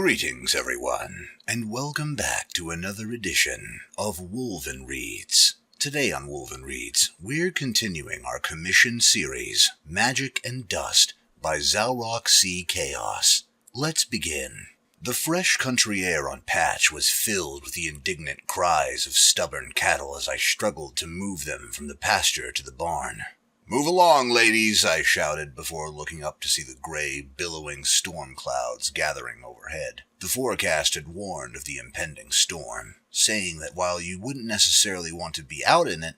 Greetings, everyone, and welcome back to another edition of Wolvenreign. Today on Wolvenreign, we're continuing our commission series, Magic and Dust, by Zalrok C. Chaos. Let's begin. The fresh country air on Patch was filled with the indignant cries of stubborn cattle as I struggled to move them from the pasture to the barn. "Move along, ladies," I shouted before looking up to see the gray, billowing storm clouds gathering overhead. The forecast had warned of the impending storm, saying that while you wouldn't necessarily want to be out in it,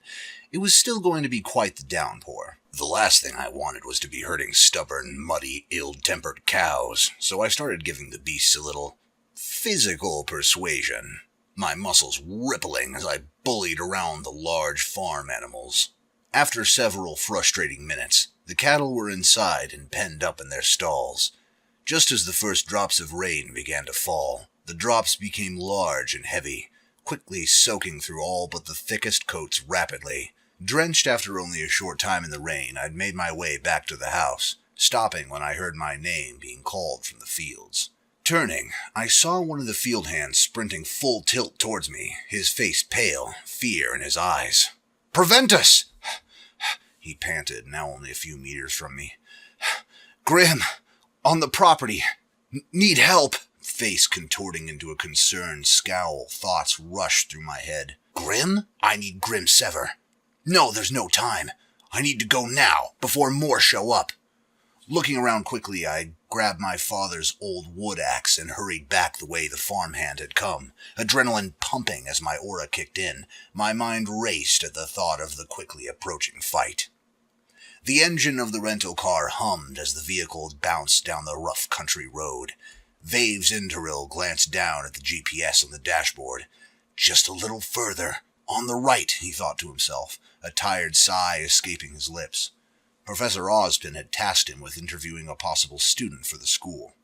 it was still going to be quite the downpour. The last thing I wanted was to be herding stubborn, muddy, ill-tempered cows, so I started giving the beasts a little physical persuasion, my muscles rippling as I bullied around the large farm animals. After several frustrating minutes, the cattle were inside and penned up in their stalls. Just as the first drops of rain began to fall, the drops became large and heavy, quickly soaking through all but the thickest coats rapidly. Drenched after only a short time in the rain, I'd made my way back to the house, stopping when I heard my name being called from the fields. Turning, I saw one of the field hands sprinting full tilt towards me, his face pale, fear in his eyes. "Prevent us!" he panted, now only a few meters from me. "Grim! On the property! Need help!" Face contorting into a concerned scowl, thoughts rushed through my head. "Grim? I need Grim Sever. No, there's no time. I need to go now, before more show up." Looking around quickly, I grabbed my father's old wood axe and hurried back the way the farmhand had come, adrenaline pumping as my aura kicked in. My mind raced at the thought of the quickly approaching fight. The engine of the rental car hummed as the vehicle bounced down the rough country road. Vave's Interil glanced down at the GPS on the dashboard. "Just a little further. On the right," he thought to himself, a tired sigh escaping his lips. Professor Ozpin had tasked him with interviewing a possible student for the school.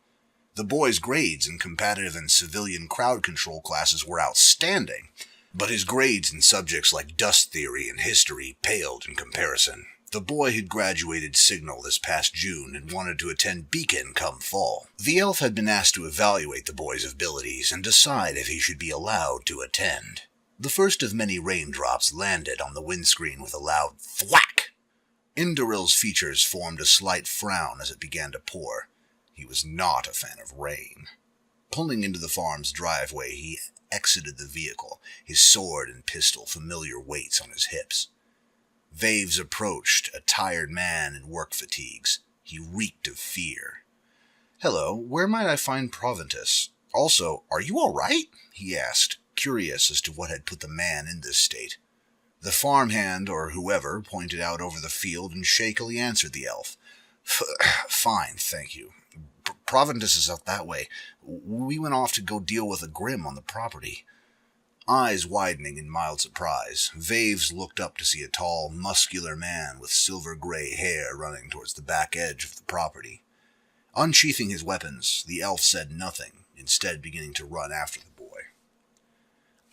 The boy's grades in combative and civilian crowd control classes were outstanding, but his grades in subjects like dust theory and history paled in comparison. The boy had graduated Signal this past June and wanted to attend Beacon come fall. The elf had been asked to evaluate the boy's abilities and decide if he should be allowed to attend. The first of many raindrops landed on the windscreen with a loud thwack. Indaril's features formed a slight frown as it began to pour. He was not a fan of rain. Pulling into the farm's driveway, he exited the vehicle, his sword and pistol familiar weights on his hips. Vaves approached, a tired man in work fatigues. He reeked of fear. "Hello, where might I find Proventus? Also, are you all right?" he asked, curious as to what had put the man in this state. The farmhand, or whoever, pointed out over the field and shakily answered the elf. "Fine, thank you. Proventus is out that way. We went off to go deal with a Grim on the property." Eyes widening in mild surprise, Vaves looked up to see a tall, muscular man with silver-gray hair running towards the back edge of the property. Unsheathing his weapons, the elf said nothing, instead beginning to run after the boy.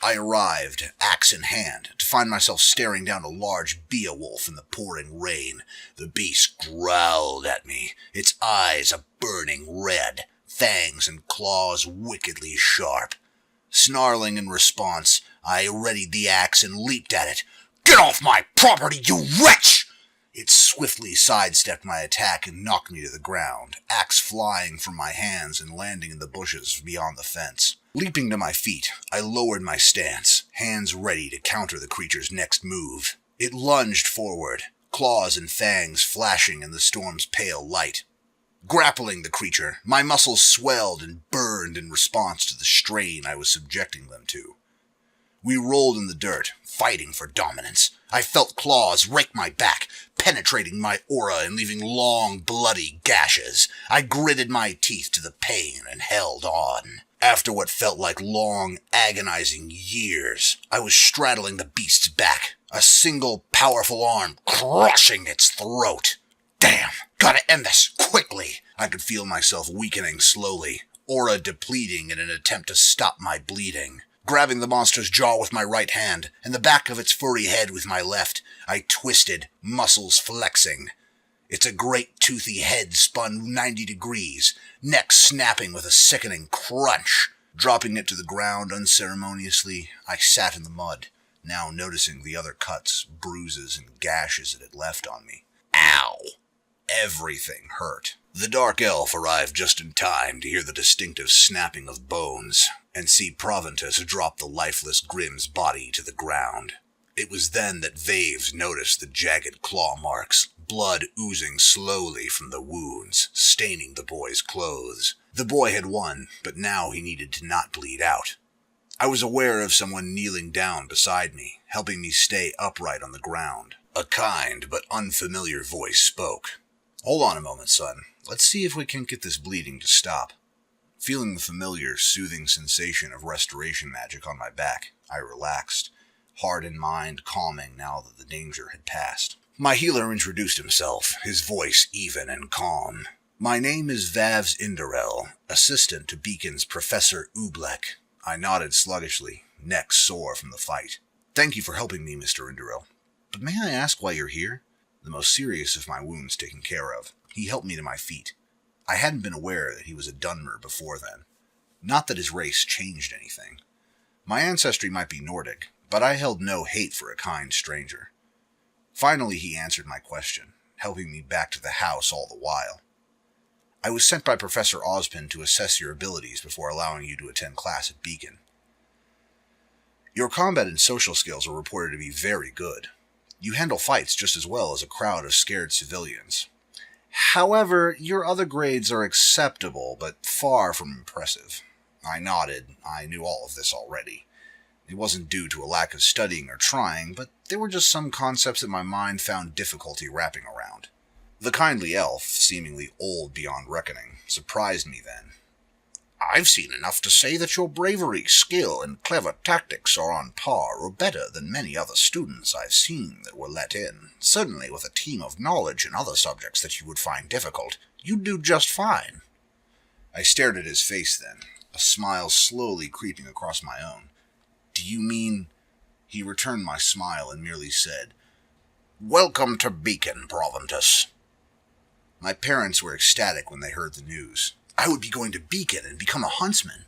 I arrived, axe in hand, to find myself staring down a large Beowulf in the pouring rain. The beast growled at me, its eyes a burning red, fangs and claws wickedly sharp. Snarling in response, I readied the axe and leaped at it. "Get off my property, you wretch!" It swiftly sidestepped my attack and knocked me to the ground, axe flying from my hands and landing in the bushes beyond the fence. Leaping to my feet, I lowered my stance, hands ready to counter the creature's next move. It lunged forward, claws and fangs flashing in the storm's pale light. Grappling the creature, my muscles swelled and burned in response to the strain I was subjecting them to. We rolled in the dirt, fighting for dominance. I felt claws rake my back, penetrating my aura and leaving long, bloody gashes. I gritted my teeth to the pain and held on. After what felt like long, agonizing years, I was straddling the beast's back, a single, powerful arm crushing its throat. Damn, gotta end this, quickly. I could feel myself weakening slowly, aura depleting in an attempt to stop my bleeding. Grabbing the monster's jaw with my right hand, and the back of its furry head with my left, I twisted, muscles flexing. It's a great toothy head spun 90 degrees, neck snapping with a sickening crunch. Dropping it to the ground unceremoniously, I sat in the mud, now noticing the other cuts, bruises, and gashes it had left on me. Ow! Everything hurt. The dark elf arrived just in time to hear the distinctive snapping of bones and see Proventus drop the lifeless Grimm's body to the ground. It was then that Vaves noticed the jagged claw marks, blood oozing slowly from the wounds, staining the boy's clothes. The boy had won, but now he needed to not bleed out. I was aware of someone kneeling down beside me, helping me stay upright on the ground. A kind but unfamiliar voice spoke. "Hold on a moment, son. Let's see if we can get this bleeding to stop." Feeling the familiar, soothing sensation of restoration magic on my back, I relaxed, heart and mind calming now that the danger had passed. My healer introduced himself, his voice even and calm. "My name is Vavs Inderel, assistant to Beacon's Professor Ublek." I nodded sluggishly, neck sore from the fight. "Thank you for helping me, Mr. Inderel. But may I ask why you're here?" The most serious of my wounds taken care of, he helped me to my feet. I hadn't been aware that he was a Dunmer before then. Not that his race changed anything. My ancestry might be Nordic, but I held no hate for a kind stranger. Finally, he answered my question, helping me back to the house all the while. "I was sent by Professor Ozpin to assess your abilities before allowing you to attend class at Beacon. Your combat and social skills are reported to be very good. You handle fights just as well as a crowd of scared civilians. However, your other grades are acceptable, but far from impressive." I nodded. I knew all of this already. It wasn't due to a lack of studying or trying, but there were just some concepts that my mind found difficulty wrapping around. The kindly elf, seemingly old beyond reckoning, surprised me then. "I've seen enough to say that your bravery, skill, and clever tactics are on par or better than many other students I've seen that were let in. Certainly with a team of knowledge in other subjects that you would find difficult, you'd do just fine." I stared at his face then, a smile slowly creeping across my own. "Do you mean—" He returned my smile and merely said, "Welcome to Beacon, Proventus." My parents were ecstatic when they heard the news. I would be going to Beacon and become a huntsman.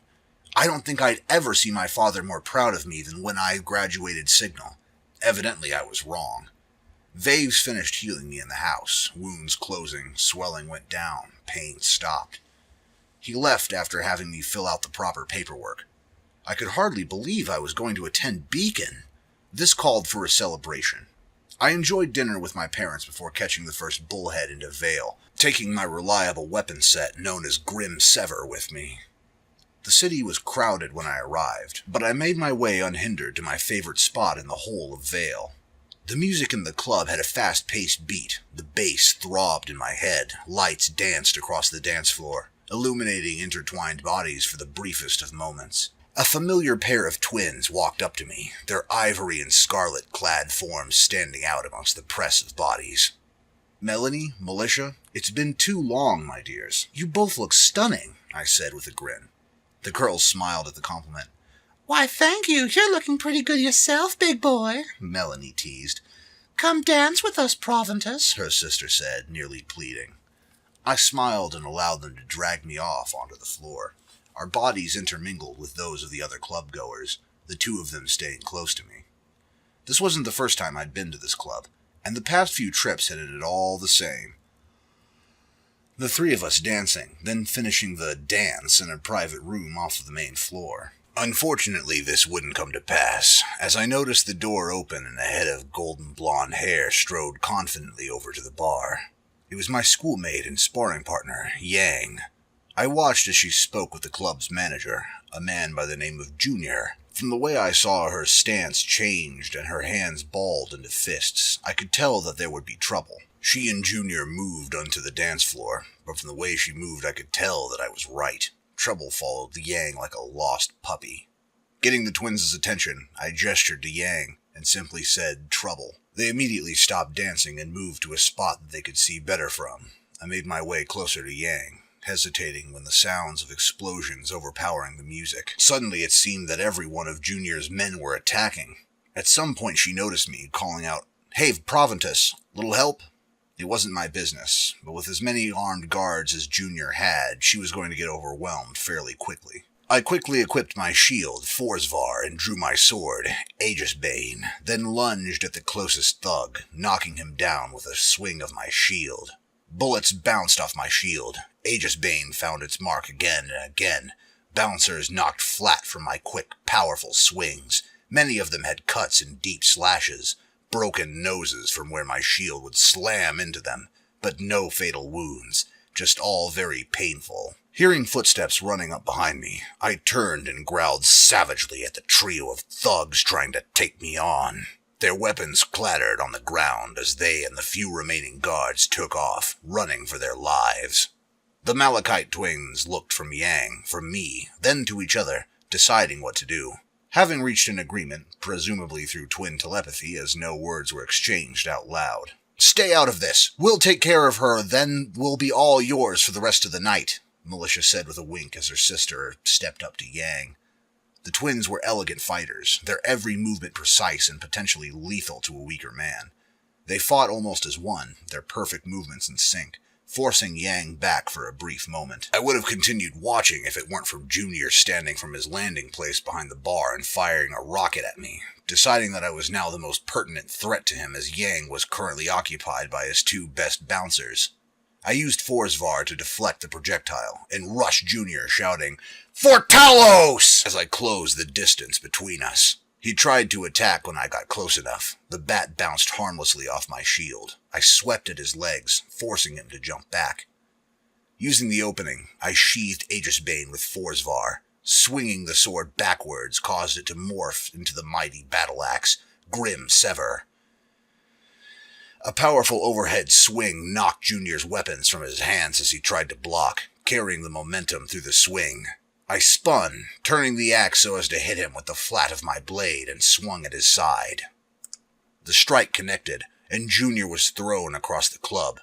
I don't think I'd ever see my father more proud of me than when I graduated Signal. Evidently I was wrong. Vaves finished healing me in the house. Wounds closing, swelling went down, pain stopped. He left after having me fill out the proper paperwork. I could hardly believe I was going to attend Beacon. This called for a celebration. I enjoyed dinner with my parents before catching the first bullhead into Vale, taking my reliable weapon set known as Grim Sever with me. The city was crowded when I arrived, but I made my way unhindered to my favorite spot in the whole of Vale. The music in the club had a fast-paced beat. The bass throbbed in my head. Lights danced across the dance floor, illuminating intertwined bodies for the briefest of moments. A familiar pair of twins walked up to me, their ivory and scarlet-clad forms standing out amongst the press of bodies. "Melanie, Militia, it's been too long, my dears. You both look stunning," I said with a grin. The girls smiled at the compliment. "Why, thank you. You're looking pretty good yourself, big boy," Melanie teased. "Come dance with us, Proventus," her sister said, nearly pleading. I smiled and allowed them to drag me off onto the floor. Our bodies intermingled with those of the other club-goers, the two of them staying close to me. This wasn't the first time I'd been to this club, and the past few trips had ended all the same. The three of us dancing, then finishing the dance in a private room off of the main floor. Unfortunately, this wouldn't come to pass, as I noticed the door open and a head of golden blonde hair strode confidently over to the bar. It was my schoolmate and sparring partner, Yang. I watched as she spoke with the club's manager, a man by the name of Junior. From the way I saw her stance changed and her hands balled into fists, I could tell that there would be trouble. She and Junior moved onto the dance floor, but from the way she moved I could tell that I was right. Trouble followed the Yang like a lost puppy. Getting the twins' attention, I gestured to Yang and simply said, "Trouble." They immediately stopped dancing and moved to a spot that they could see better from. I made my way closer to Yang, hesitating when the sounds of explosions overpowering the music. Suddenly it seemed that every one of Junior's men were attacking. At some point she noticed me, calling out, "Hey, Proventus, little help?" It wasn't my business, but with as many armed guards as Junior had, she was going to get overwhelmed fairly quickly. I quickly equipped my shield, Forsvar, and drew my sword, Aegisbane, then lunged at the closest thug, knocking him down with a swing of my shield. Bullets bounced off my shield. Aegisbane found its mark again and again. Bouncers knocked flat from my quick, powerful swings. Many of them had cuts and deep slashes, broken noses from where my shield would slam into them, but no fatal wounds, just all very painful. Hearing footsteps running up behind me, I turned and growled savagely at the trio of thugs trying to take me on. Their weapons clattered on the ground as they and the few remaining guards took off, running for their lives. The Malachite twins looked from Yang, from me, then to each other, deciding what to do. Having reached an agreement, presumably through twin telepathy as no words were exchanged out loud. "Stay out of this. We'll take care of her, then we'll be all yours for the rest of the night," Militia said with a wink as her sister stepped up to Yang. The twins were elegant fighters, their every movement precise and potentially lethal to a weaker man. They fought almost as one, their perfect movements in sync, forcing Yang back for a brief moment. I would have continued watching if it weren't for Junior standing from his landing place behind the bar and firing a rocket at me, deciding that I was now the most pertinent threat to him as Yang was currently occupied by his two best bouncers. I used Forsvar to deflect the projectile and rush Junior, shouting, "For Talos!" as I closed the distance between us. He tried to attack when I got close enough. The bat bounced harmlessly off my shield. I swept at his legs, forcing him to jump back. Using the opening, I sheathed Aegisbane with Forsvar. Swinging the sword backwards caused it to morph into the mighty battle axe, Grim Sever. A powerful overhead swing knocked Junior's weapons from his hands as he tried to block, carrying the momentum through the swing. I spun, turning the axe so as to hit him with the flat of my blade and swung at his side. The strike connected, and Junior was thrown across the club.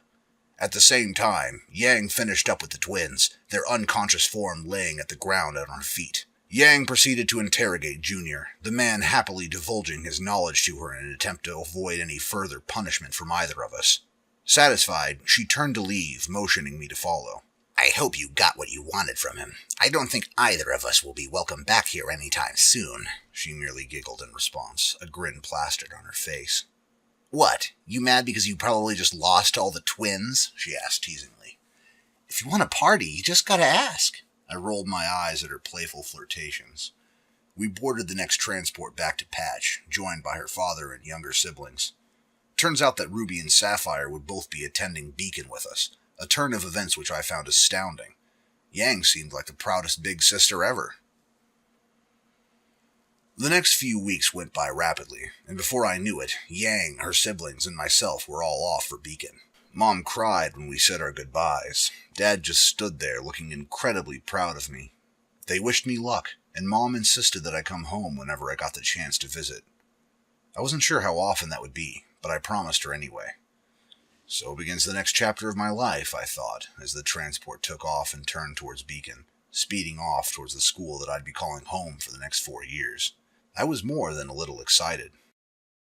At the same time, Yang finished up with the twins, their unconscious form laying at the ground at our feet. Yang proceeded to interrogate Junior, the man happily divulging his knowledge to her in an attempt to avoid any further punishment from either of us. Satisfied, she turned to leave, motioning me to follow. "I hope you got what you wanted from him. I don't think either of us will be welcome back here anytime soon," she merely giggled in response, a grin plastered on her face. "What, you mad because you probably just lost all the twins?" she asked teasingly. "If you want a party, you just gotta ask." I rolled my eyes at her playful flirtations. We boarded the next transport back to Patch, joined by her father and younger siblings. Turns out that Ruby and Sapphire would both be attending Beacon with us, a turn of events which I found astounding. Yang seemed like the proudest big sister ever. The next few weeks went by rapidly, and before I knew it, Yang, her siblings, and myself were all off for Beacon. Mom cried when we said our goodbyes. Dad just stood there looking incredibly proud of me. They wished me luck, and Mom insisted that I come home whenever I got the chance to visit. I wasn't sure how often that would be, but I promised her anyway. So begins the next chapter of my life, I thought, as the transport took off and turned towards Beacon, speeding off towards the school that I'd be calling home for the next 4 years. I was more than a little excited.